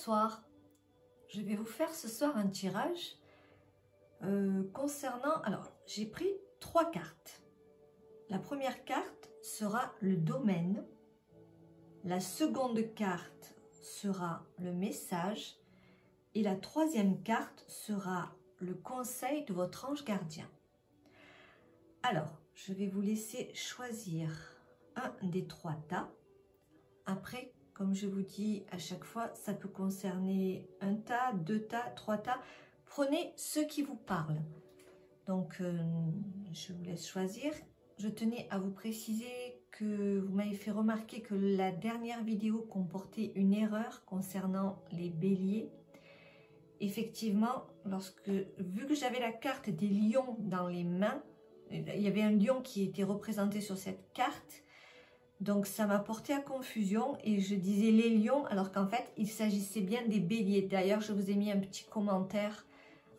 bonsoir. Je vais vous faire ce soir un tirage concernant... Alors, j'ai pris 3 cartes. La première carte sera le domaine. La seconde carte sera le message. Et la troisième carte sera le conseil de votre ange gardien. Alors, je vais vous laisser choisir un des 3 tas. Après, comme je vous dis à chaque fois, ça peut concerner un tas, 2 tas, 3 tas. Prenez ce qui vous parle. Donc, je vous laisse choisir. Je tenais à vous préciser que vous m'avez fait remarquer que la dernière vidéo comportait une erreur concernant les béliers. Effectivement, vu que j'avais la carte des lions dans les mains, il y avait un lion qui était représenté sur cette carte. Donc ça m'a porté à confusion et je disais les lions alors qu'en fait il s'agissait bien des béliers. D'ailleurs je vous ai mis un petit commentaire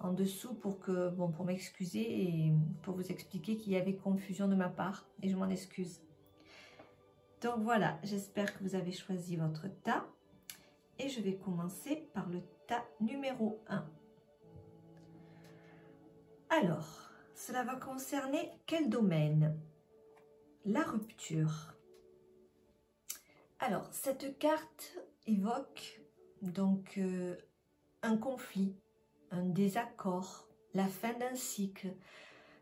en dessous pour m'excuser et pour vous expliquer qu'il y avait confusion de ma part et je m'en excuse. Donc voilà, j'espère que vous avez choisi votre tas et je vais commencer par le tas numéro 1. Alors, cela va concerner quel domaine? La rupture. Alors, cette carte évoque donc un conflit, un désaccord, la fin d'un cycle.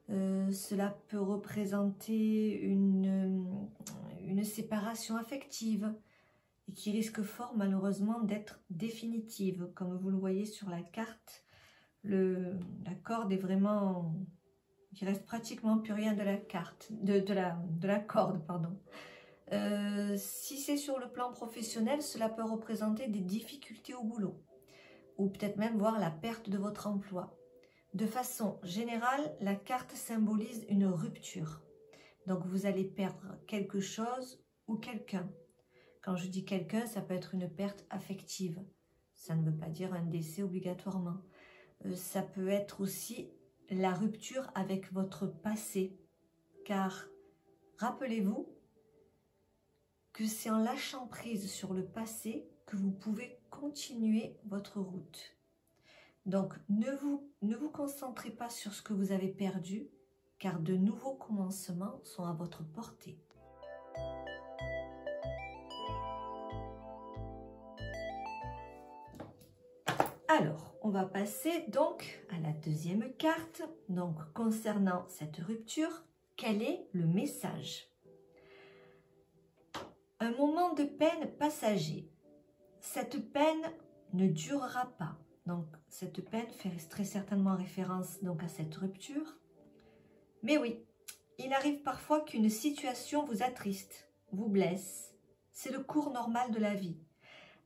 Cela peut représenter une séparation affective et qui risque fort malheureusement d'être définitive. Comme vous le voyez sur la carte, la corde est vraiment... Il reste pratiquement plus rien de la carte, de la corde, pardon. Si c'est sur le plan professionnel, cela peut représenter des difficultés au boulot ou peut-être même voir la perte de votre emploi. De façon générale, la carte symbolise une rupture. Donc vous allez perdre quelque chose ou quelqu'un. Quand je dis quelqu'un, ça peut être une perte affective. Ça ne veut pas dire un décès obligatoirement. Ça peut être aussi la rupture avec votre passé. Car rappelez-vous que c'est en lâchant prise sur le passé que vous pouvez continuer votre route. Donc, ne vous concentrez pas sur ce que vous avez perdu, car de nouveaux commencements sont à votre portée. Alors, on va passer donc à la deuxième carte. Donc, concernant cette rupture, quel est le message ? Un moment de peine passager. Cette peine ne durera pas. Donc, cette peine fait très certainement référence donc à cette rupture. Mais oui, il arrive parfois qu'une situation vous attriste, vous blesse. C'est le cours normal de la vie.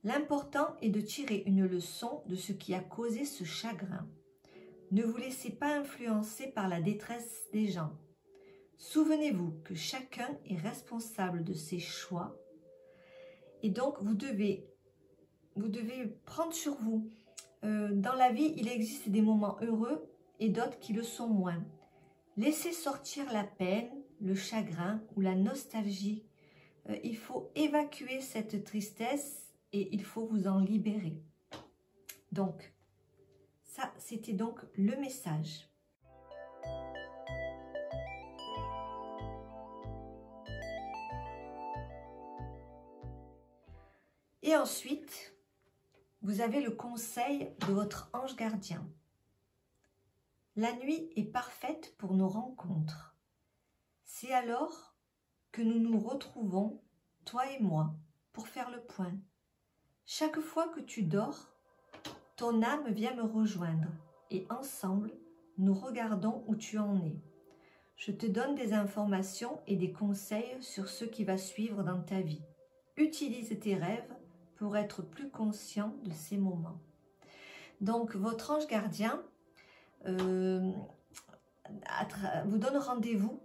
L'important est de tirer une leçon de ce qui a causé ce chagrin. Ne vous laissez pas influencer par la détresse des gens. Souvenez-vous que chacun est responsable de ses choix. Et donc, vous devez prendre sur vous. Dans la vie, il existe des moments heureux et d'autres qui le sont moins. Laissez sortir la peine, le chagrin ou la nostalgie. Il faut évacuer cette tristesse et il faut vous en libérer. Donc, ça, c'était donc le message. Et ensuite, vous avez le conseil de votre ange gardien. La nuit est parfaite pour nos rencontres. C'est alors que nous nous retrouvons, toi et moi, pour faire le point. Chaque fois que tu dors, ton âme vient me rejoindre et ensemble, nous regardons où tu en es. Je te donne des informations et des conseils sur ce qui va suivre dans ta vie. Utilise tes rêves pour être plus conscient de ces moments. Donc, votre ange gardien vous donne rendez-vous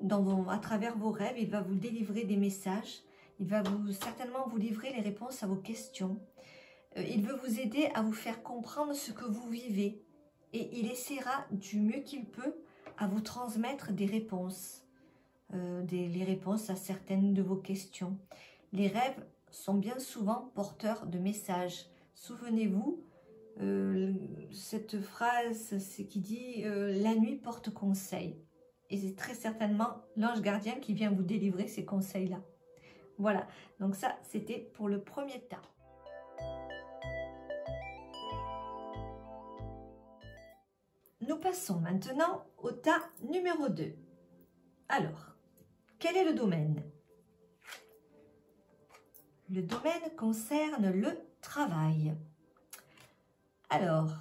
à travers vos rêves. Il va vous délivrer des messages. Il va certainement vous livrer les réponses à vos questions. Il veut vous aider à vous faire comprendre ce que vous vivez. Et il essaiera du mieux qu'il peut à vous transmettre des réponses. Les réponses à certaines de vos questions. Les rêves sont bien souvent porteurs de messages. Souvenez-vous, cette phrase, c'est qui dit la nuit porte conseil. Et c'est très certainement l'ange gardien qui vient vous délivrer ces conseils-là. Voilà, donc ça, c'était pour le premier tas. Nous passons maintenant au tas numéro 2. Alors, quel est le domaine? Le domaine concerne le travail. Alors,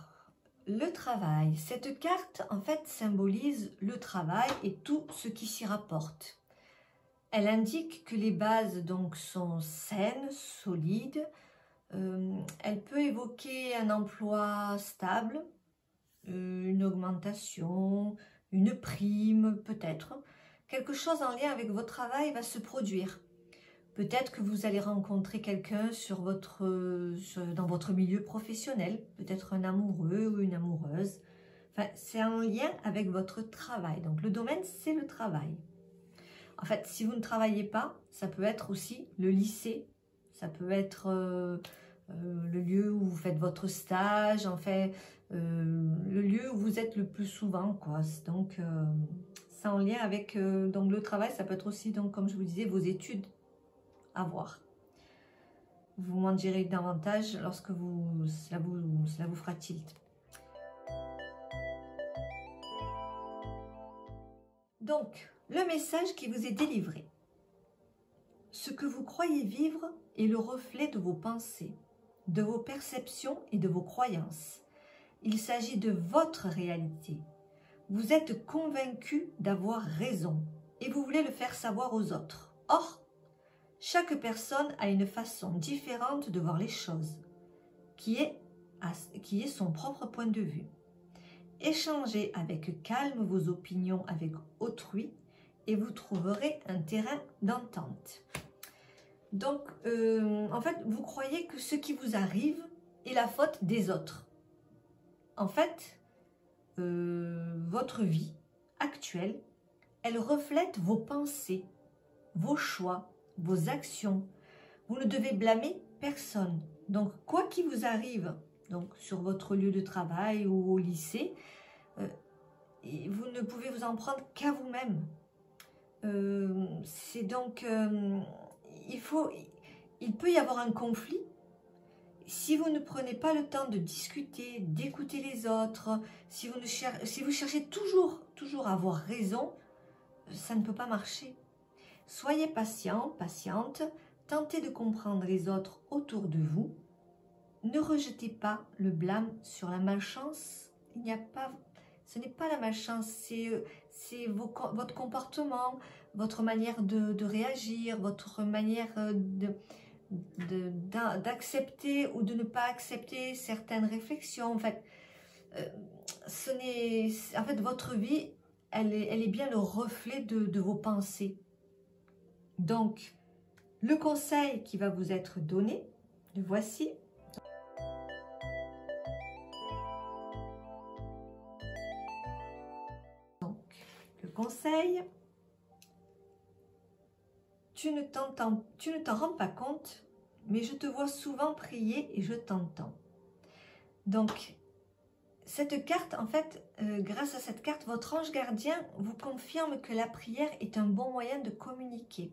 le travail, cette carte en fait symbolise le travail et tout ce qui s'y rapporte. Elle indique que les bases donc sont saines, solides. Elle peut évoquer un emploi stable, une augmentation, une prime peut-être. Quelque chose en lien avec votre travail va se produire. Peut-être que vous allez rencontrer quelqu'un dans votre milieu professionnel, peut-être un amoureux ou une amoureuse. Enfin, c'est en lien avec votre travail. Donc le domaine, c'est le travail. En fait, si vous ne travaillez pas, ça peut être aussi le lycée, ça peut être le lieu où vous faites votre stage, en fait, le lieu où vous êtes le plus souvent, quoi. Donc, c'est en lien avec donc le travail, ça peut être aussi, donc, comme je vous disais, vos études à voir. Vous m'en direz davantage lorsque cela vous fera tilt. Donc, le message qui vous est délivré. Ce que vous croyez vivre est le reflet de vos pensées, de vos perceptions et de vos croyances. Il s'agit de votre réalité. Vous êtes convaincu d'avoir raison et vous voulez le faire savoir aux autres. Or, chaque personne a une façon différente de voir les choses, qui est son propre point de vue. Échangez avec calme vos opinions avec autrui et vous trouverez un terrain d'entente. Donc, en fait, vous croyez que ce qui vous arrive est la faute des autres. En fait, votre vie actuelle, elle reflète vos pensées, vos choix, vos actions. Vous ne devez blâmer personne. Donc, quoi qu'il vous arrive, donc sur votre lieu de travail ou au lycée, vous ne pouvez vous en prendre qu'à vous-même. C'est donc, il peut y avoir un conflit. Si vous ne prenez pas le temps de discuter, d'écouter les autres, si vous cherchez toujours à avoir raison, ça ne peut pas marcher. Soyez patient, patiente, tentez de comprendre les autres autour de vous. Ne rejetez pas le blâme sur la malchance. Ce n'est pas la malchance, c'est votre comportement, votre manière de réagir, votre manière d'accepter ou de ne pas accepter certaines réflexions. En fait, votre vie, elle est bien le reflet de vos pensées. Donc, le conseil qui va vous être donné, le voici. Donc, le conseil, tu ne t'en rends pas compte, mais je te vois souvent prier et je t'entends. Donc, cette carte, en fait, grâce à cette carte, votre ange gardien vous confirme que la prière est un bon moyen de communiquer.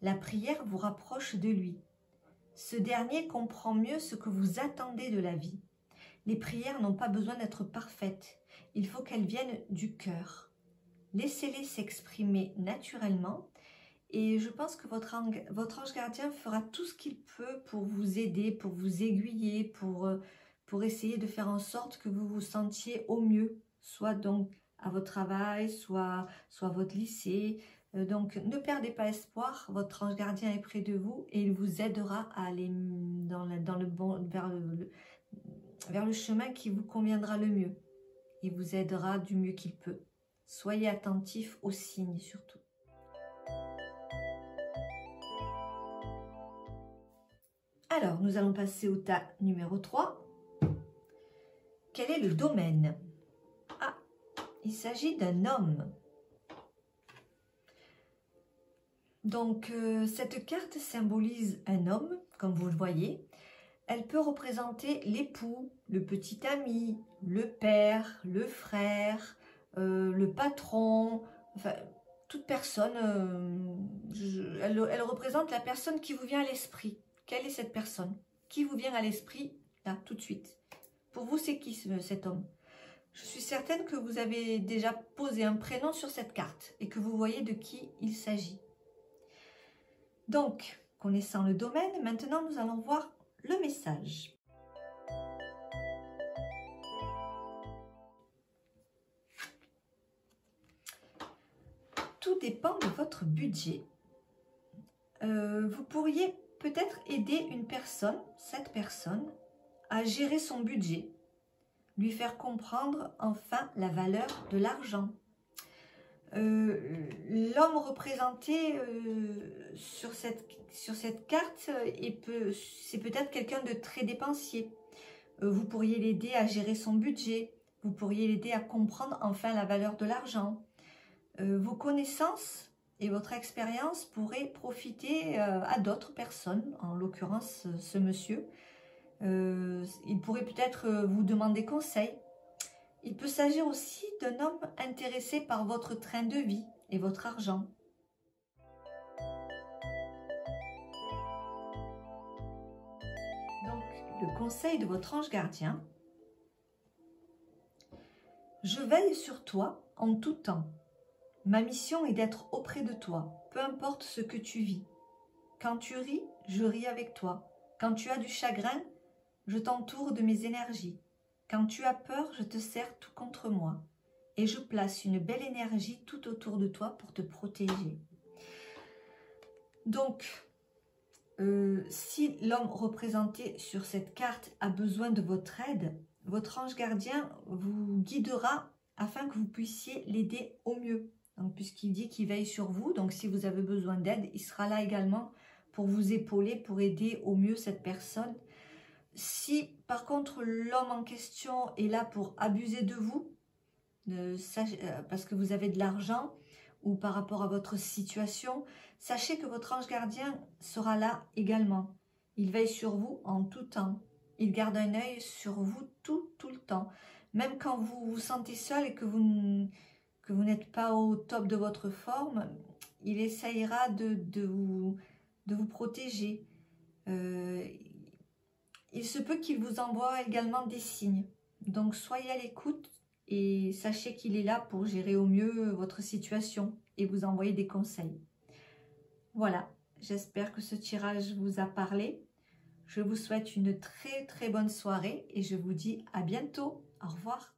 La prière vous rapproche de lui. Ce dernier comprend mieux ce que vous attendez de la vie. Les prières n'ont pas besoin d'être parfaites. Il faut qu'elles viennent du cœur. Laissez-les s'exprimer naturellement et je pense que votre ange gardien fera tout ce qu'il peut pour vous aider, pour vous aiguiller, pour essayer de faire en sorte que vous vous sentiez au mieux, soit donc à votre travail, soit à votre lycée. Donc, ne perdez pas espoir, votre ange gardien est près de vous et il vous aidera à aller vers le chemin qui vous conviendra le mieux. Il vous aidera du mieux qu'il peut. Soyez attentifs aux signes surtout. Alors, nous allons passer au tas numéro 3. Quel est le domaine? Ah, il s'agit d'un homme. Donc, cette carte symbolise un homme, comme vous le voyez. elle peut représenter l'époux, le petit ami, le père, le frère, le patron, enfin, toute personne. Elle représente la personne qui vous vient à l'esprit. Quelle est cette personne? Qui vous vient à l'esprit, là, tout de suite? Pour vous, c'est qui cet homme? Je suis certaine que vous avez déjà posé un prénom sur cette carte et que vous voyez de qui il s'agit. Donc, connaissant le domaine, maintenant nous allons voir le message. Tout dépend de votre budget. Vous pourriez peut-être aider une personne, cette personne, à gérer son budget, lui faire comprendre enfin la valeur de l'argent. L'homme représenté sur cette carte, c'est peut-être quelqu'un de très dépensier. Vous pourriez l'aider à gérer son budget, vous pourriez l'aider à comprendre enfin la valeur de l'argent. Vos connaissances et votre expérience pourraient profiter à d'autres personnes, en l'occurrence ce monsieur. Il pourrait peut-être vous demander conseil. Il peut s'agir aussi d'un homme intéressé par votre train de vie et votre argent. Donc, le conseil de votre ange gardien. Je veille sur toi en tout temps. Ma mission est d'être auprès de toi, peu importe ce que tu vis. Quand tu ris, je ris avec toi. Quand tu as du chagrin, je t'entoure de mes énergies. Quand tu as peur, je te serre tout contre moi. Et je place une belle énergie tout autour de toi pour te protéger. Donc, si l'homme représenté sur cette carte a besoin de votre aide, votre ange gardien vous guidera afin que vous puissiez l'aider au mieux. Puisqu'il dit qu'il veille sur vous, donc si vous avez besoin d'aide, il sera là également pour vous épauler, pour aider au mieux cette personne. Si par contre l'homme en question est là pour abuser de vous, parce que vous avez de l'argent ou par rapport à votre situation, sachez que votre ange gardien sera là également. Il veille sur vous en tout temps. Il garde un œil sur vous tout le temps. Même quand vous vous sentez seul et que vous n'êtes pas au top de votre forme, il essayera de vous protéger. Il se peut qu'il vous envoie également des signes. Donc soyez à l'écoute et sachez qu'il est là pour gérer au mieux votre situation et vous envoyer des conseils. Voilà, j'espère que ce tirage vous a parlé. Je vous souhaite une très bonne soirée et je vous dis à bientôt. Au revoir.